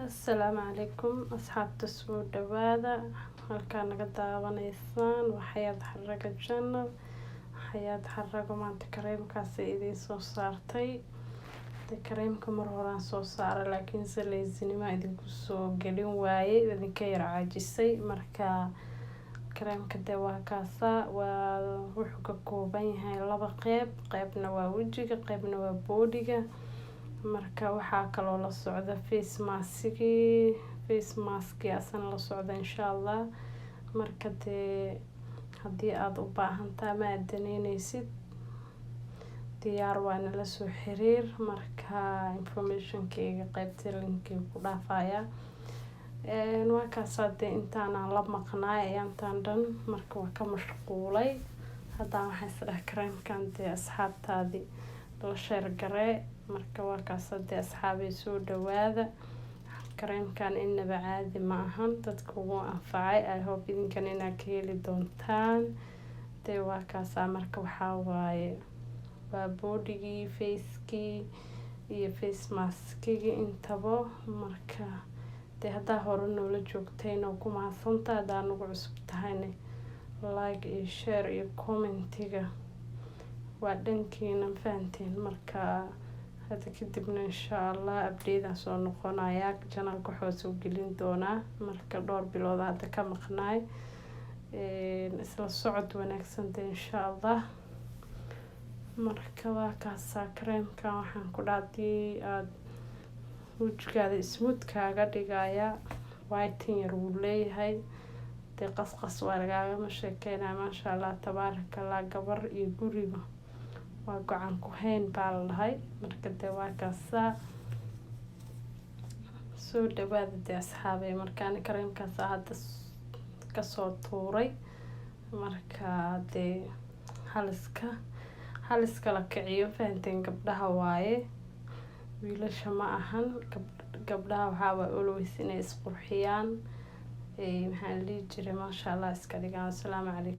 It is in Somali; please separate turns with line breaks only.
Assalaamu calaykum asxaabta soo dhawaada halkaan naga daawanaysaan waxaad xaraga channel xaraga maanta kareemkaas idiin soo saartay kareemka mar horaan soo saaray laakiin se leesinimo idinku soo gelin waayay idinka yar caajisay marka kareemka de waa kaasa waa wuxuu ka kooban yahay laba qaybna waa wajiga qaybna waa boodiga marka waxaa kaloo la socda face mask asana la socda insha Allah marka de hadii aad u baahantahay ma adaneenaysid diyaar waana la soo xiriir marka information-kayga qaybta link ku dhaafaya waa kaas de intaan la maqnaay ayaan dhan marka waa ka mashquulay hadda waxaan isdhahay kareemkan de asxaabtaadi la share garee marka waa kaas de asxaabay soo dhawaada kareemkan inaba caadi ma ahan dadka ugu anfacay I hope idinkan inaad ka heli doontaan de waa kaas marka waxaa waaye waa boodigii facekii iyo face maskigi intaba marka de haddaa hore noola joogtayna ku mahadsantahay haddaa nagu cusub tahayna like iyo share iyo commentiga waa dhankiina fahanteen marka hada kadibna insha Allah update soo noqonaya channelka waxaa soo gelin doonaa marka dhowr bilood hadda ka maqnaay isla socod wanaagsan insha Allah marka waa kaas kareemka waxaan ku dhaadii aad wajigaada smooth kaaga dhigaya whitening yar uu leeyahay de qasqas waa lagama sheekeynaa maasha Allah tabarakallah gabar iyo guriga waa gacan ku hayn baa la dhahay marka de waa kaas soo dhawaada de asxaabay markaan kareemkaas hadda ka soo tuuray marka de haliska la kiciyo fahanteen gabdhaha waaye wiilasha ma ahan gabdhaha waxaa waa always inay isqurxiyaan maxaa la dhihi jiray maasha Allah iska dhigaan. Assalaamu calaykum.